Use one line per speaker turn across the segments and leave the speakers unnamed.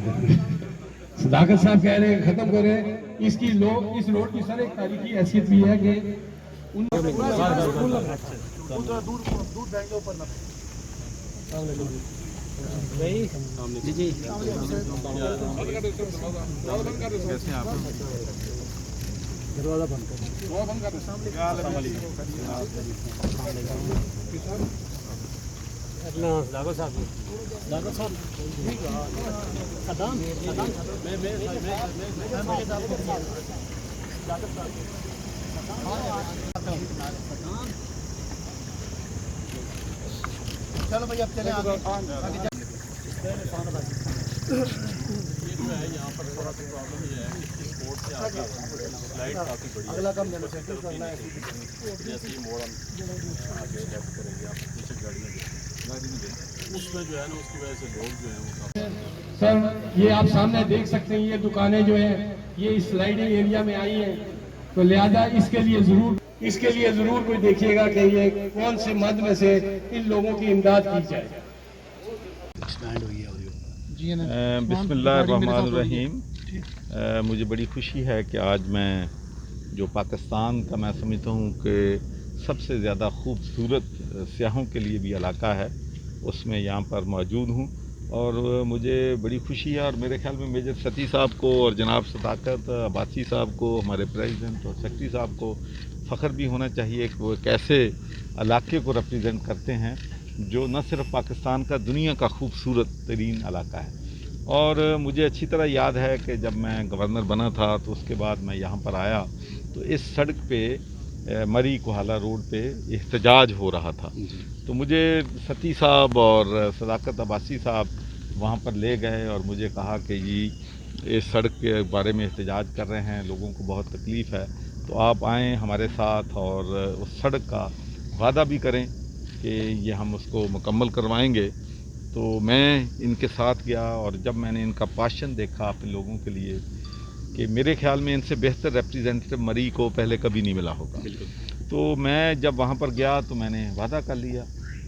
صداقت صاحب کہہ رہے ہیں ختم کریں اس روڈ کی سر ایک تاریخی حیثیت بھی ہے کہ
دروازہ بند کر چلو بھائی اب چلیں آگے
یہاں پر تھوڑا سا پرابلم یہ ہے کہ روڈ سے آگے لائٹ کافی بڑی ہے
اگلا کام دینا سیٹل کرنا ہے
جیسے یہ موڑ ہم آگے لیفٹ کریں گے آپ پیچھے گاڑی میں دیکھیں اس میں جو ہے نا اس کی وجہ سے لوگ جو ہیں وہ کافی
سر یہ آپ سامنے دیکھ سکتے ہیں یہ دکانیں جو ہیں یہ اس سلائڈنگ ایریا میں آئی ہیں تو لہذا اس کے لیے ضرور کوئی دیکھیے گا کہ یہ کون سے مد میں سے ان لوگوں کی امداد کی جائے.
بسم اللہ الرحمن الرحیم. مجھے بڑی خوشی ہے کہ آج میں جو پاکستان کا میں سمجھتا ہوں کہ سب سے زیادہ خوبصورت سیاحوں کے لیے بھی علاقہ ہے اس میں یہاں پر موجود ہوں اور مجھے بڑی خوشی ہے اور میرے خیال میں میجر ستی صاحب کو اور جناب صداقت عباسی صاحب کو ہمارے پریزیڈنٹ اور سیکرٹری صاحب کو فخر بھی ہونا چاہیے کہ وہ ایک ایسے علاقے کو ریپریزنٹ کرتے ہیں جو نہ صرف پاکستان کا دنیا کا خوبصورت ترین علاقہ ہے. اور مجھے اچھی طرح یاد ہے کہ جب میں گورنر بنا تھا تو اس کے بعد میں یہاں پر آیا تو اس سڑک پہ مری کوہالہ روڈ پہ احتجاج ہو رہا تھا تو مجھے ستی صاحب اور صداقت عباسی صاحب وہاں پر لے گئے اور مجھے کہا کہ جی اس سڑک کے بارے میں احتجاج کر رہے ہیں لوگوں کو بہت تکلیف ہے تو آپ آئیں ہمارے ساتھ اور اس سڑک کا وعدہ بھی کریں کہ یہ ہم اس کو مکمل کروائیں گے. تو میں ان کے ساتھ گیا اور جب میں نے ان کا پاشن دیکھا اپنے لوگوں کے لیے کہ میرے خیال میں ان سے بہتر ریپریزنٹیٹو مری کو پہلے کبھی نہیں ملا ہوگا. تو میں جب وہاں پر گیا تو میں نے وعدہ کر لیا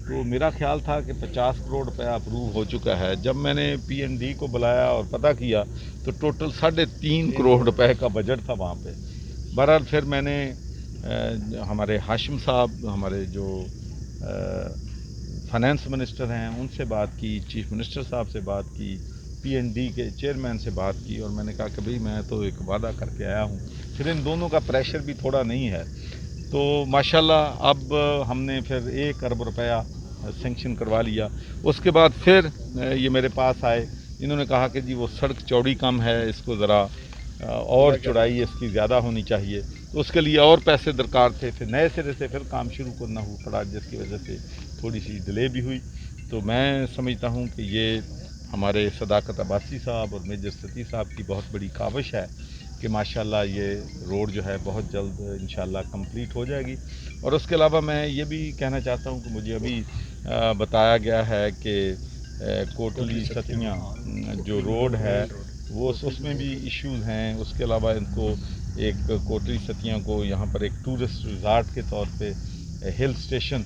تو میرا خیال تھا کہ 50 کروڑ روپیہ اپروو ہو چکا ہے. جب میں نے PND کو بلایا اور پتہ کیا تو ٹوٹل 3.5 کروڑ روپے کا بجٹ تھا وہاں پہ. بہرحال پھر میں نے ہمارے ہاشم صاحب ہمارے جو فائنانس منسٹر ہیں ان سے بات کی چیف منسٹر صاحب سے بات کی PND کے چیئرمین سے بات کی اور میں نے کہا کہ بھئی میں تو ایک وعدہ کر کے آیا ہوں پھر ان دونوں کا پریشر بھی تھوڑا نہیں ہے تو ماشاءاللہ اب ہم نے پھر 1 ارب روپیہ سینکشن کروا لیا. اس کے بعد پھر یہ میرے پاس آئے انہوں نے کہا کہ جی وہ سڑک چوڑی کم ہے اس کو ذرا اور چوڑائی اس کی زیادہ ہونی چاہیے تو اس کے لیے اور پیسے درکار تھے. پھر نئے سرے سے پھر کام شروع کرنا ہو پڑا جس کی وجہ سے تھوڑی سی ڈیلے بھی ہوئی. تو میں سمجھتا ہوں کہ یہ ہمارے صداقت عباسی صاحب اور میجر ستی صاحب کی بہت بڑی کاوش ہے کہ ماشاءاللہ یہ روڈ جو ہے بہت جلد انشاءاللہ کمپلیٹ ہو جائے گی. اور اس کے علاوہ میں یہ بھی کہنا چاہتا ہوں کہ مجھے ابھی بتایا گیا ہے کہ کوٹلی ستیاں جو روڈ ہے وہ اس میں بھی ایشوز ہیں. اس کے علاوہ ان کو ایک کوٹلی ستیاں کو یہاں پر ایک ٹورسٹ ریزارٹ کے طور پہ ہل اسٹیشن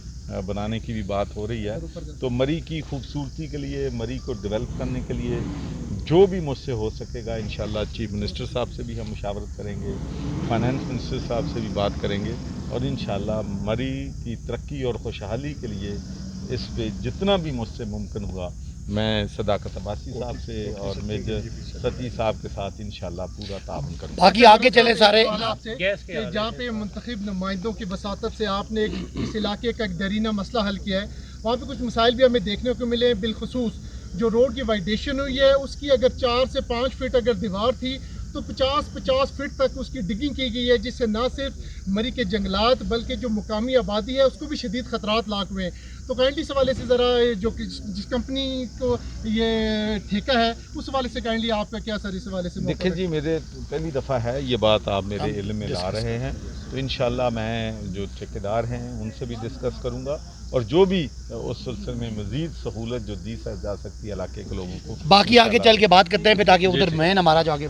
بنانے کی بھی بات ہو رہی ہے. تو مری کی خوبصورتی کے لیے مری کو ڈیولپ کرنے کے لیے جو بھی مجھ سے ہو سکے گا انشاءاللہ چیف منسٹر صاحب سے بھی ہم مشاورت کریں گے فائنانس منسٹر صاحب سے بھی بات کریں گے اور انشاءاللہ مری کی ترقی اور خوشحالی کے لیے اس پہ جتنا بھی مجھ سے ممکن ہوا میں صداقت عباسی صاحب سے اور میجر ستی صاحب کے ساتھ انشاءاللہ پورا تعاون کروں گا.
باقی آگے چلے سارے
کہ جہاں پہ منتخب نمائندوں کی وساطت سے آپ نے اس علاقے کا ایک دیرینہ مسئلہ حل کیا ہے وہاں پہ کچھ مسائل بھی ہمیں دیکھنے کو ملے. بالخصوص جو روڈ کی وائڈیشن ہوئی ہے اس کی اگر 4 سے 5 فٹ اگر دیوار تھی تو 50 فٹ تک اس کی ڈگنگ کی گئی ہے جس سے نہ صرف مری کے جنگلات بلکہ جو مقامی آبادی ہے اس کو بھی شدید خطرات لاحق ہوئے ہیں. تو کائنڈلی اس حوالے سے ذرا جو جس کمپنی کو یہ ٹھیکہ ہے اس حوالے سے کائنڈلی آپ کا کیا سر اس حوالے سے
دیکھیں جی میرے پہلی دفعہ ہے یہ بات آپ میرے علم میں لا رہے ہیں تو انشاءاللہ میں جو ٹھیکیدار ہیں ان سے بھی ڈسکس کروں گا اور جو بھی اس سلسلے میں مزید سہولت جو دی جا سکتی ہے علاقے کے لوگوں کو
باقی آگے چل کے بات کرتے ہیں پھر تاکہ ادھر مین ہمارا جو آگے